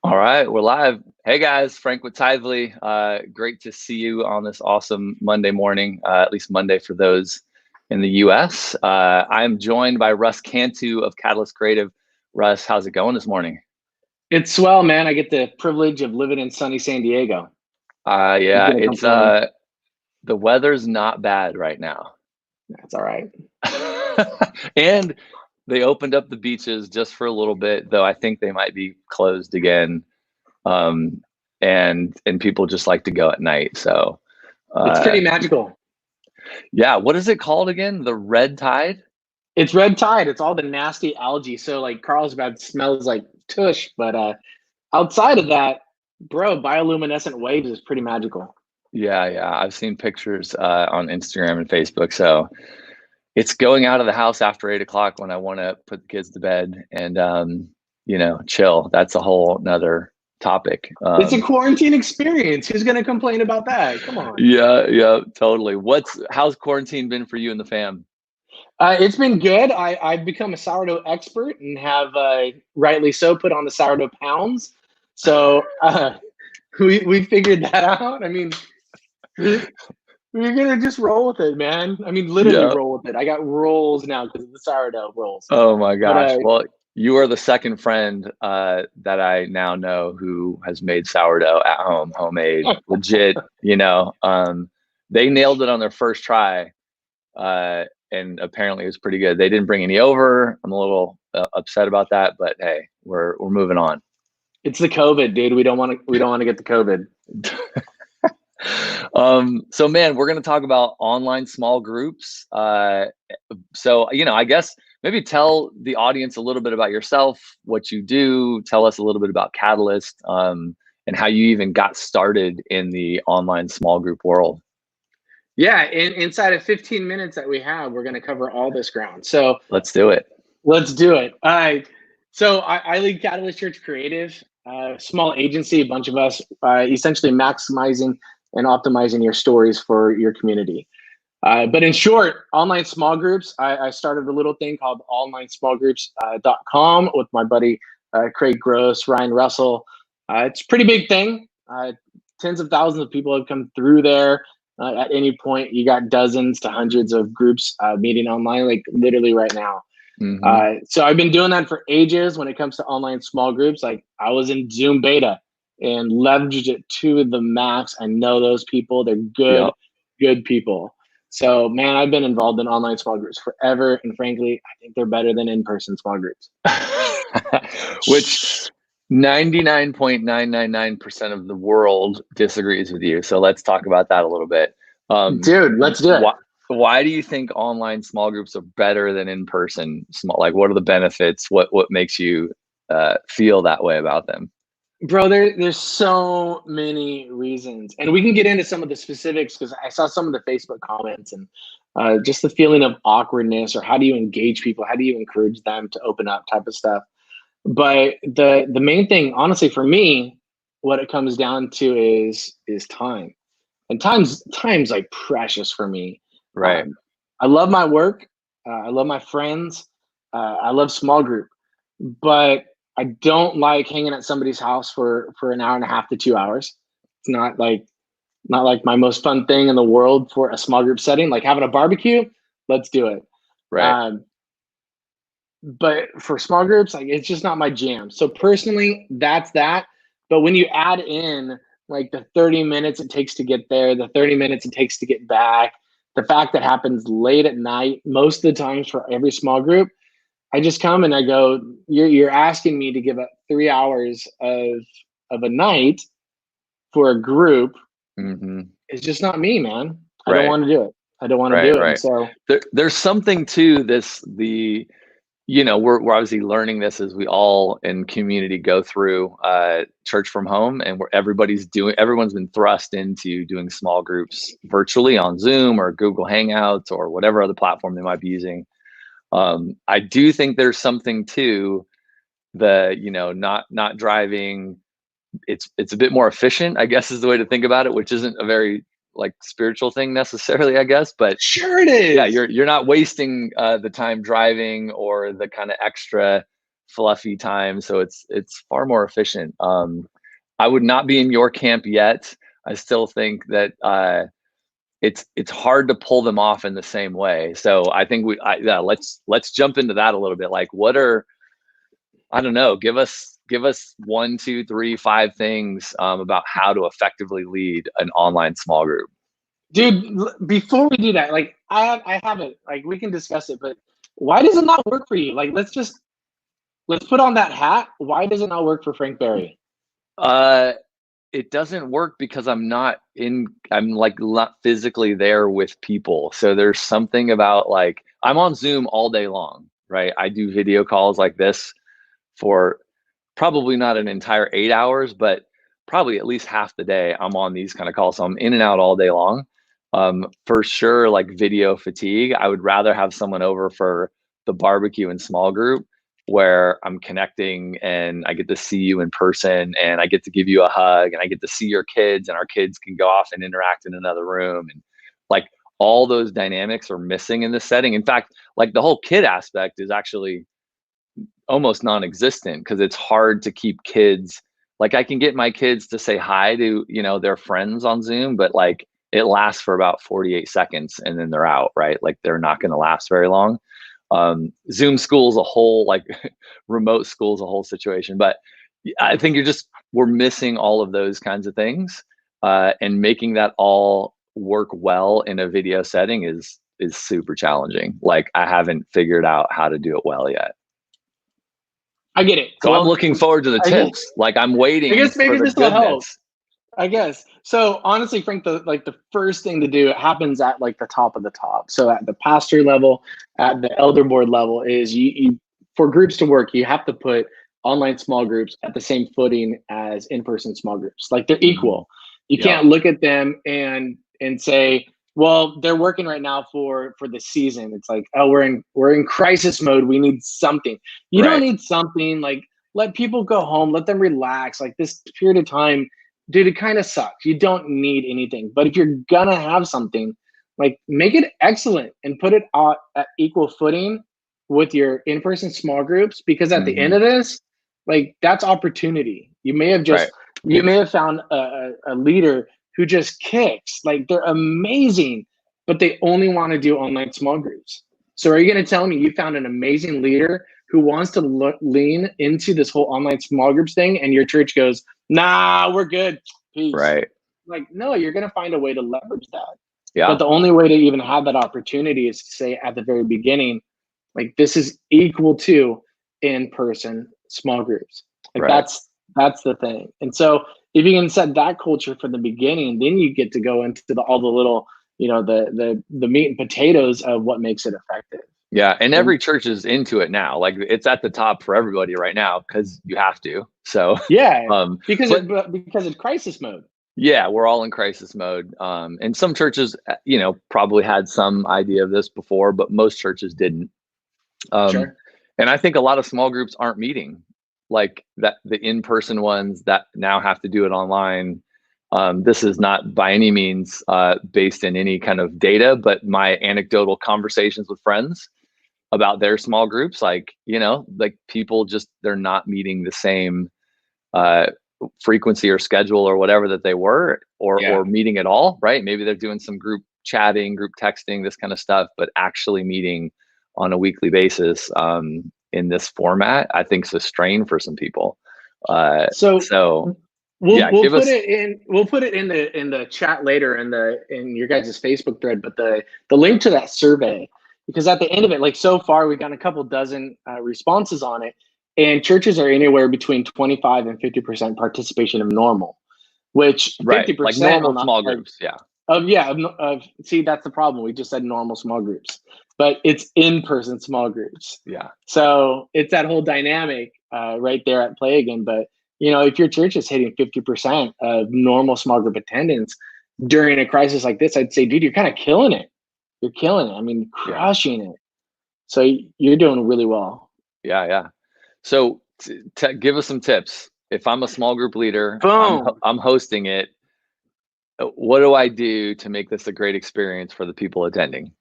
All right, we're live. Hey guys, Frank with TITHE.LY. Great to see you on this awesome Monday morning, at least Monday for those in the US. I'm joined by Russ Cantu of Catalyst Creative. Russ, how's it going this morning? It's swell, man. I get the privilege of living in sunny San Diego. Yeah, it's the weather's not bad right now. That's all right. And they opened up the beaches just for a little bit, though I think they might be closed again. And people just like to go at night. So It's pretty magical. yeah, what is it called again? The red tide? It's red tide. It's all the nasty algae. So like Carlsbad smells like tush, but outside of that, bro, bioluminescent waves is pretty magical. Yeah, I've seen pictures on Instagram and Facebook. So it's going out of the house after 8 o'clock when I want to put the kids to bed and chill. That's a whole nother topic. It's a quarantine experience. Who's gonna complain about that? Come on. Yeah, totally. How's quarantine been for you and the fam? It's been good. I've become a sourdough expert and have rightly so put on the sourdough pounds. So we figured that out. I mean, we're gonna just roll with it, man. I mean, literally roll with it. I got rolls now because of the sourdough rolls. Oh my gosh. Well, you are the second friend that I now know who has made sourdough at home, homemade, legit. They nailed it on their first try, and apparently it was pretty good. They didn't bring any over. I'm a little upset about that, but hey, we're moving on. It's the COVID, dude. We don't want to get the COVID. So man, we're going to talk about online small groups. So, I guess maybe tell the audience a little bit about yourself, what you do, tell us a little bit about Catalyst, and how you even got started in the online small group world. Yeah, inside of 15 minutes that we have, we're going to cover all this ground. So let's do it. Let's do it. So I lead Catalyst Church Creative, small agency, a bunch of us, essentially maximizing and optimizing your stories for your community. But in short, online small groups, I started a little thing called onlinesmallgroups.com with my buddy Craig Gross, Ryan Russell. It's a pretty big thing. Tens of thousands of people have come through there. At any point, you got dozens to hundreds of groups meeting online, like literally right now. Mm-hmm. So I've been doing that for ages when it comes to online small groups. Like I was in Zoom beta and leveraged it to the max. I know those people. They're good people. So man, I've been involved in online small groups forever. And frankly, I think they're better than in-person small groups. Which 99.999% of the world disagrees with you. So let's talk about that a little bit. Dude, let's do it. Why do you think online small groups are better than in-person small? Like, what are the benefits? What makes you feel that way about them? Bro, there's so many reasons, and we can get into some of the specifics because I saw some of the Facebook comments and just the feeling of awkwardness, or how do you engage people? How do you encourage them to open up type of stuff? But the main thing, honestly, for me, what it comes down to is time, and time's like precious for me. Right. I love my work. I love my friends. I love small group, but I don't like hanging at somebody's house for an hour and a half to 2 hours. It's not like my most fun thing in the world for a small group setting. Like having a barbecue, let's do it. Right. But for small groups, like it's just not my jam. So personally, that's that. But when you add in like the 30 minutes it takes to get there, the 30 minutes it takes to get back, the fact that happens late at night, most of the times for every small group, I just come and I go, you're asking me to give up 3 hours of a night for a group. Mm-hmm. It's just not me, man. I don't want to do it. I don't want to do it. Right. So there's something to this. We're obviously learning this as we all in community go through church from home, and where everyone's been thrust into doing small groups virtually on Zoom or Google Hangouts or whatever other platform they might be using. I do think there's something to the, not driving. It's a bit more efficient, I guess, is the way to think about it, which isn't a very like spiritual thing necessarily, I guess, but sure it is. Yeah, you're not wasting the time driving or the kind of extra fluffy time. So it's far more efficient. I would not be in your camp yet. I still think that it's hard to pull them off in the same way. So I think yeah, let's jump into that a little bit. Like, what are, I don't know, give us 1, 2, 3, 5 things about how to effectively lead an online small group. Dude, before we do that, like I have it, like we can discuss it, but why does it not work for you? Like let's put on that hat. Why does it not work for Frank Berry? It doesn't work because I'm like not physically there with people. So there's something about, like, I'm on Zoom all day long, right? I do video calls like this for probably not an entire 8 hours, but probably at least half the day I'm on these kind of calls. So I'm in and out all day long. For sure, like video fatigue. I would rather have someone over for the barbecue and small group where I'm connecting and I get to see you in person and I get to give you a hug and I get to see your kids and our kids can go off and interact in another room. And like, all those dynamics are missing in this setting. In fact, like the whole kid aspect is actually almost non-existent because it's hard to keep kids. Like, I can get my kids to say hi to, their friends on Zoom, but like it lasts for about 48 seconds and then they're out, right? Like, they're not going to last very long. Zoom school's a whole, like remote school's a whole situation, but I think we're missing all of those kinds of things, and making that all work well in a video setting is super challenging. Like, I haven't figured out how to do it well yet. I get it. So I'm looking forward to the tips. Like, I'm waiting I guess maybe for the this will help. goodness. I guess. So honestly, Frank, the first thing to do, it happens at like the top of the top. So at the pastor level, at the elder board level, is you for groups to work, you have to put online small groups at the same footing as in-person small groups. Like, they're equal. You can't look at them and say, well, they're working right now for the season. It's like, oh, we're in crisis mode. We need something. You don't need something. Like, let people go home, let them relax. Like, this period of time, dude, it kind of sucks. You don't need anything. But if you're gonna have something, like, make it excellent and put it at equal footing with your in-person small groups, because at the end of this, like, that's opportunity. You may have found a leader who just kicks. Like, they're amazing, but they only want to do online small groups. So are you going to tell me you found an amazing leader who wants to lean into this whole online small groups thing, and your church goes, nah, we're good, peace? Right. Like, no, you're going to find a way to leverage that. Yeah. But the only way to even have that opportunity is to say at the very beginning, like, this is equal to in-person small groups. Like, that's the thing. And so if you can set that culture from the beginning, then you get to go into all the little, the meat and potatoes of what makes it effective. Yeah, and every church is into it now. Like, it's at the top for everybody right now because you have to. So yeah, because it's crisis mode. Yeah, we're all in crisis mode. And some churches, probably had some idea of this before, but most churches didn't. Sure. And I think a lot of small groups aren't meeting, like that. The in-person ones that now have to do it online. This is not by any means based in any kind of data, but my anecdotal conversations with friends about their small groups, like people they're not meeting the same frequency or schedule or whatever that they were, or meeting at all, right? Maybe they're doing some group chatting, group texting, this kind of stuff, but actually meeting on a weekly basis in this format, I think, is a strain for some people. We'll put it in the chat later in your guys' Facebook thread, but the link to that survey, because at the end of it, like, so far we've gotten a couple dozen responses on it, and churches are anywhere between 25 and 50% participation of normal, which 50% like normal small groups. See, that's the problem. We just said normal small groups, but it's in-person small groups. Yeah. So it's that whole dynamic right there at play again. But if your church is hitting 50% of normal small group attendance during a crisis like this, I'd say, dude, you're kind of killing it. You're killing it. I mean, crushing it. So you're doing really well. Yeah. So give us some tips. If I'm a small group leader, I'm hosting it. What do I do to make this a great experience for the people attending?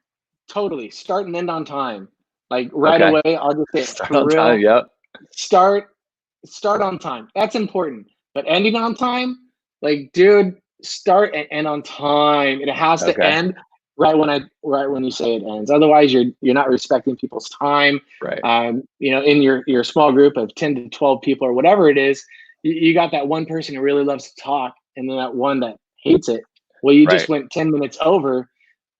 Totally. Start and end on time. Like, right away, I'll just say, start on time. Yep. start on time. That's important. But ending on time, like, dude, start and end on time. It has to Okay. end right when you say it ends. Otherwise, you're not respecting people's time. Right. In your small group of 10 to 12 people or whatever it is, you got that one person who really loves to talk, and then that one that hates it. Well, you just Right. went 10 minutes over.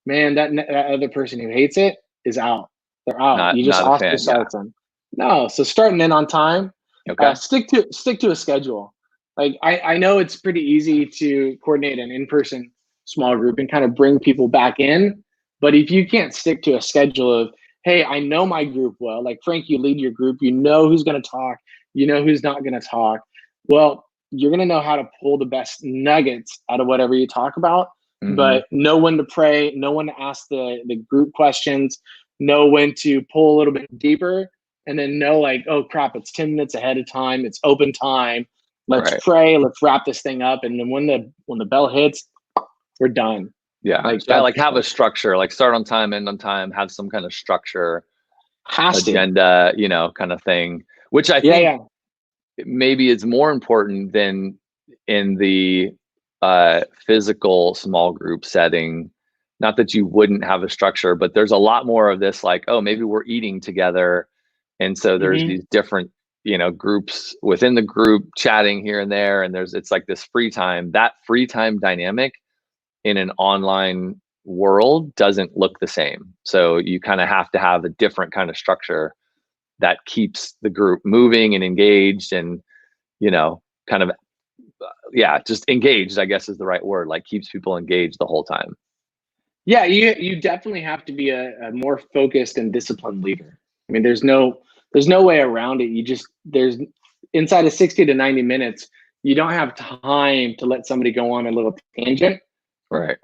Man, that other person who hates it is out. They're out. You just Not a fan. Yeah. ostracize them. No, so starting in on time. Okay. Stick to a schedule. Like, I know it's pretty easy to coordinate an in-person small group and kind of bring people back in, but if you can't stick to a schedule of, hey, I know my group well, like Frank, you lead your group, you know who's going to talk, you know who's not going to talk. Well, you're going to know how to pull the best nuggets out of whatever you talk about, Mm-hmm. but know when to pray, know when to ask the group questions, know when to pull a little bit deeper, and then know, like, oh crap, it's 10 minutes ahead of time, it's open time, let's Right. pray, let's wrap this thing up, and then when the bell hits, we're done. Yeah. Like, So I that's like have a structure, like start on time, end on time, have some kind of structure, has to. agenda, kind of thing, which I Yeah, think yeah. maybe is more important than in the physical small group setting. Not that you wouldn't have a structure, but there's a lot more of this, like, oh, maybe we're eating together. And so there's Mm-hmm. these different, groups within the group chatting here and there. And it's like this free time. That free time dynamic in an online world doesn't look the same. So you kind of have to have a different kind of structure that keeps the group moving and engaged and, kind of, yeah, just engaged, I guess is the right word, like keeps people engaged the whole time. Yeah, you definitely have to be a more focused and disciplined leader. I mean, there's no way around it. There's inside of 60 to 90 minutes, you don't have time to let somebody go on a little tangent. Right.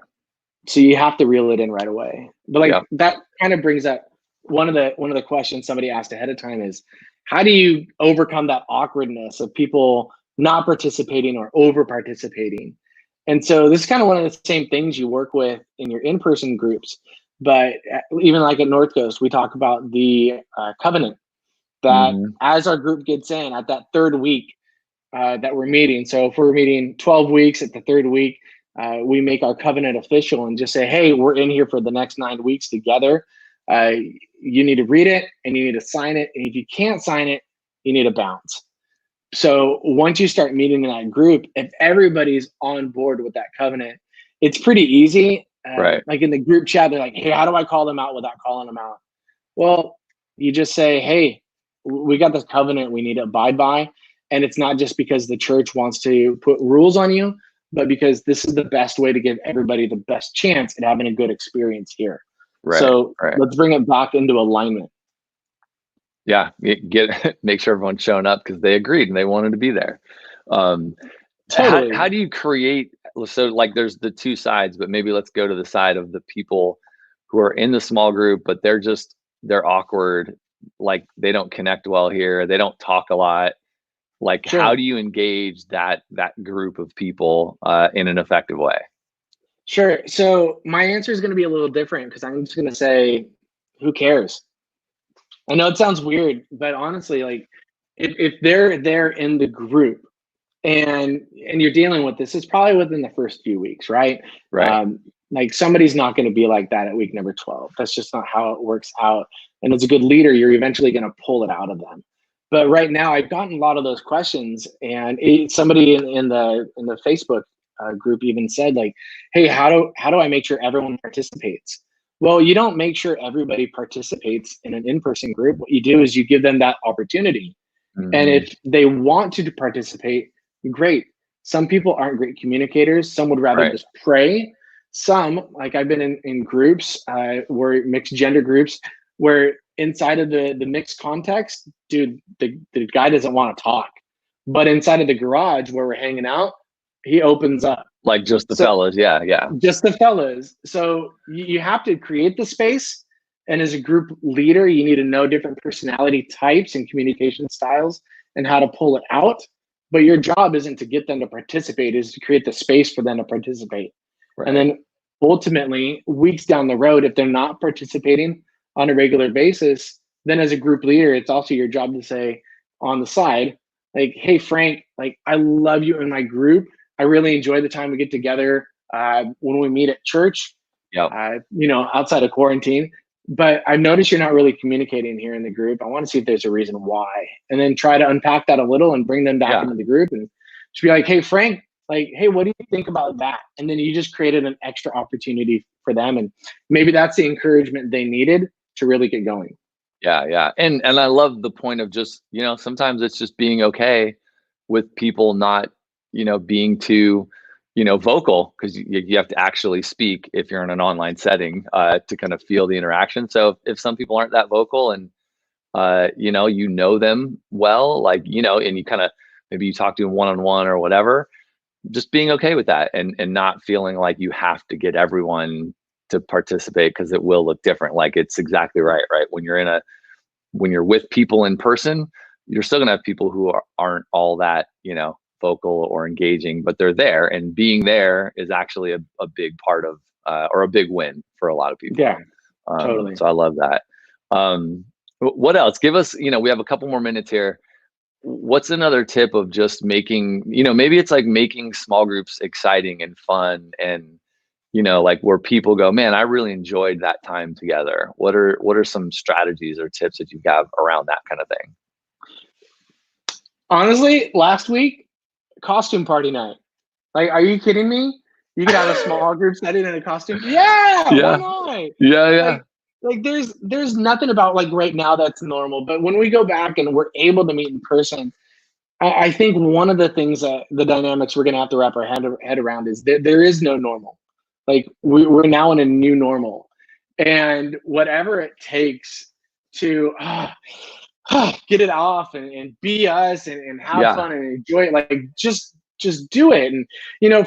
So you have to reel it in right away. But like, Yeah. that kind of brings up one of the questions somebody asked ahead of time is, how do you overcome that awkwardness of people not participating or over participating? And so this is kind of one of the same things you work with in your in-person groups. But even like at North Coast, we talk about the covenant that Hmm. as our group gets in at that third week, that we're meeting. So if we're meeting 12 weeks at the third week, we make our covenant official and just say, hey, we're in here for the next 9 weeks together. You need to read it and you need to sign it. And if you can't sign it, you need to bounce. So once you start meeting in that group, if everybody's on board with that covenant, it's pretty easy. Right. Like in the group chat, they're like, hey, how do I call them out without calling them out? Well, you just say, hey, we got this covenant we need to abide by. And it's not just because the church wants to put rules on you, but because this is the best way to give everybody the best chance at having a good experience here. Right. So Right. let's bring it back into alignment. Yeah. Make sure everyone's showing up because they agreed and they wanted to be there. Um, how Totally. do you create, so like there's the two sides, but maybe let's go to the side of the people who are in the small group, but they're awkward, like they don't connect well here, they don't talk a lot. Like, how Sure. do you engage that group of people in an effective way? Sure. So my answer is going to be a little different because I'm just going to say, who cares? I know it sounds weird, but honestly, like, if they're there in the group and you're dealing with this, it's probably within the first few weeks, right? Right. Like, somebody's not going to be like that at week number 12. That's just not how it works out. And as a good leader, you're eventually going to pull it out of them. But right now, I've gotten a lot of those questions, and somebody in the Facebook group even said, like, "Hey, how do I make sure everyone participates?" Well, you don't make sure everybody participates in an in-person group. What you do is you give them that opportunity, and Hmm. if they want to participate, great. Some people aren't great communicators. Some would rather Right. just pray. Some, like, I've been in groups, where mixed gender groups, where inside of the mixed context, dude, the guy doesn't want to talk. But inside of the garage where we're hanging out, he opens up. Like just the So fellas. Yeah. Yeah. just the fellas. So you have to create the space. And as a group leader, you need to know different personality types and communication styles and how to pull it out. But your job isn't to get them to participate, is to create the space for them to participate. And Right. then ultimately, weeks down the road, if they're not participating on a regular basis, then as a group leader, it's also your job to say, on the side, like, hey, Frank, like, I love you in my group. I really enjoy the time we get together when we meet at church, Yep. outside of quarantine. But I've noticed you're not really communicating here in the group. I want to see if there's a reason why. And then try to unpack that a little and bring them back into the group and just be like, hey, Frank, like, hey, what do you think about that? And then you just created an extra opportunity for them. And maybe that's the encouragement they needed to really get going. Yeah. And I love the point of just, sometimes it's just being okay with people not, being too, vocal, because you have to actually speak if you're in an online setting to kind of feel the interaction. So if some people aren't that vocal and, them well, like, and you kind of, maybe you talk to them one-on-one or whatever, just being okay with that and not feeling like you have to get everyone to participate because it will look different. Like, it's exactly right? When you're with people in person, you're still gonna have people who aren't all that, vocal or engaging, but they're there, and being there is actually a big part of or a big win for a lot of people. Yeah, totally. So I love that. What else? Give us, we have a couple more minutes here. What's another tip of just making, maybe it's like making small groups exciting and fun and, like where people go, man, I really enjoyed that time together. What are some strategies or tips that you have around that kind of thing? Honestly, last week, costume party night. Like, are you kidding me? You could have a small group setting in a costume. Yeah, why Yeah. not? Yeah. Like there's nothing about like right now that's normal. But when we go back and we're able to meet in person, I think one of the things that the dynamics we're gonna have to wrap our head around is that there is no normal. Like we're now in a new normal, and whatever it takes to get it off and be us and have fun and enjoy it, like just do it. And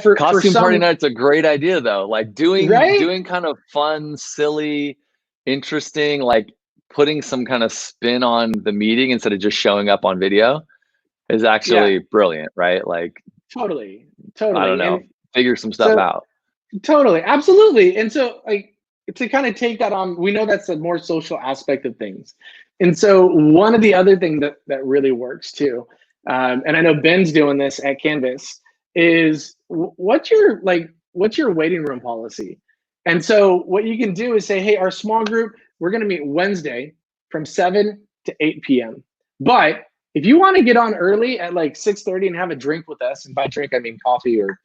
for Costume some, party night's a great idea though. Like right? doing kind of fun, silly, interesting, like putting some kind of spin on the meeting instead of just showing up on video is Yeah, actually brilliant, right? Like, totally, I don't totally. know, And figure some stuff so out. totally, absolutely. And so, like, to kind of take that on, we know that's a more social aspect of things. And so, one of the other things that really works too, and I know Ben's doing this at Canvas, is what's your waiting room policy? And so, what you can do is say, hey, our small group, we're going to meet Wednesday from 7 to 8 p.m. But if you want to get on early at like 6:30 and have a drink with us, and by drink I mean coffee or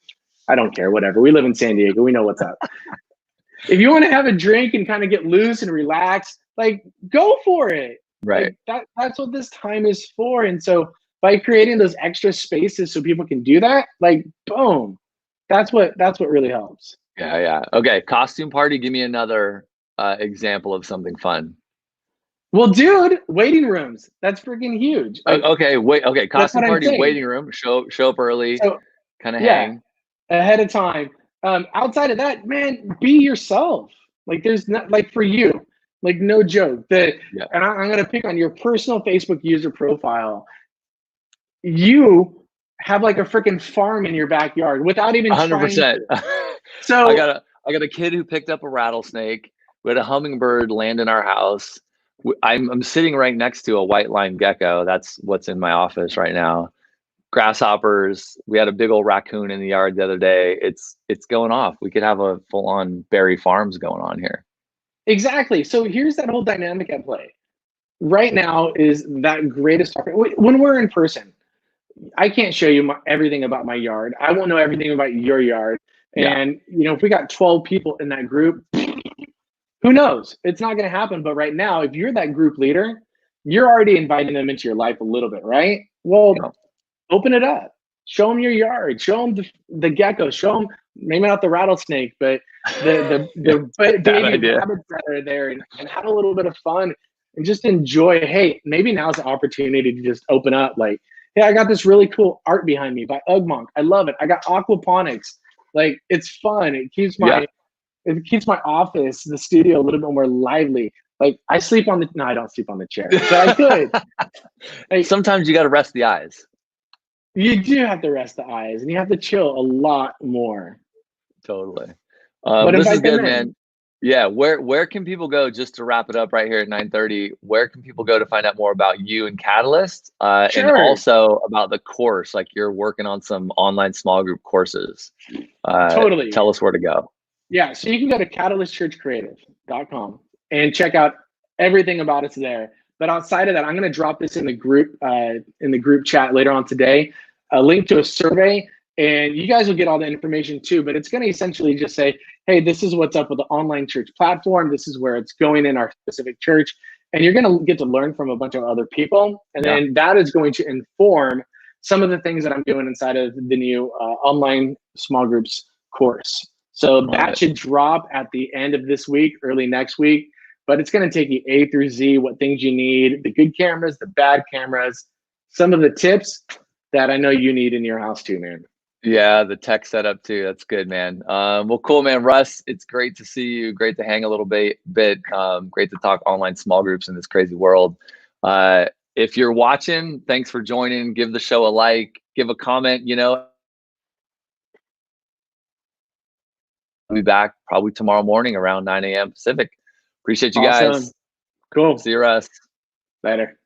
I don't care, whatever. We live in San Diego. We know what's up. If you want to have a drink and kind of get loose and relax, like go for it. Right. Like that's what this time is for. And so by creating those extra spaces so people can do that, like boom, that's what really helps. Yeah. Okay. Costume party. Give me another example of something fun. Well, dude, waiting rooms. That's freaking huge. Like, Okay. Wait. Okay. that's Costume what I'm party, saying. waiting room. Show up early. So Kind of yeah, hang. ahead of time. Outside of that, man, be yourself. Like there's not like for you, like no joke. Yeah. And I'm gonna pick on your personal Facebook user profile. You have like a freaking farm in your backyard without even trying 100%. to. So I got a kid who picked up a rattlesnake. We had a hummingbird land in our house. I'm sitting right next to a white line gecko. That's what's in my office right now. Grasshoppers. We had a big old raccoon in the yard the other day. It's going off. We could have a full on berry farms going on here. exactly. So here's that whole dynamic at play. Right now is that greatest when we're in person. I can't show you everything about my yard. I won't know everything about your yard. Yeah. And if we got 12 people in that group, who knows? It's not going to happen. But right now, if you're that group leader, you're already inviting them into your life a little bit, right? Well, open it up. Show them your yard. Show them the gecko. Show them maybe not the rattlesnake, but the baby rabbits that are there, and have a little bit of fun and just enjoy. Hey, maybe now's the opportunity to just open up. Like, hey, I got this really cool art behind me by Ugmonk. I love it. I got aquaponics. Like, it's fun. It keeps my office, the studio, a little bit more lively. Like I sleep on no, I don't sleep on the chair, but I could. Like, sometimes you got to rest the eyes. You do have to rest the eyes, and you have to chill a lot more. Totally. But this is good, man. Yeah, where can people go, just to wrap it up right here at 9:30, where can people go to find out more about you and Catalyst, and Sure. also about the course? Like, you're working on some online small group courses. Totally. Tell us where to go. Yeah, so you can go to catalystchurchcreative.com and check out everything about us there. But outside of that, I'm going to drop this in the group chat later on today, a link to a survey, and you guys will get all the information too. But it's going to essentially just say, hey, this is what's up with the online church platform. This is where it's going in our specific church, and you're going to get to learn from a bunch of other people, and Yeah, then that is going to inform some of the things that I'm doing inside of the new online small groups course. So love that it. should drop at the end of this week, early next week. But it's going to take you A through Z, what things you need, the good cameras, the bad cameras, some of the tips that I know you need in your house too, man. Yeah, the tech setup too. That's good, man. Well, cool, man. Russ, it's great to see you. Great to hang a little bit. Great to talk online small groups in this crazy world. If you're watching, thanks for joining. Give the show a like, give a comment. I'll be back probably tomorrow morning around 9 a.m. Pacific. Appreciate you guys. Awesome. Cool. See you, Russ. Later.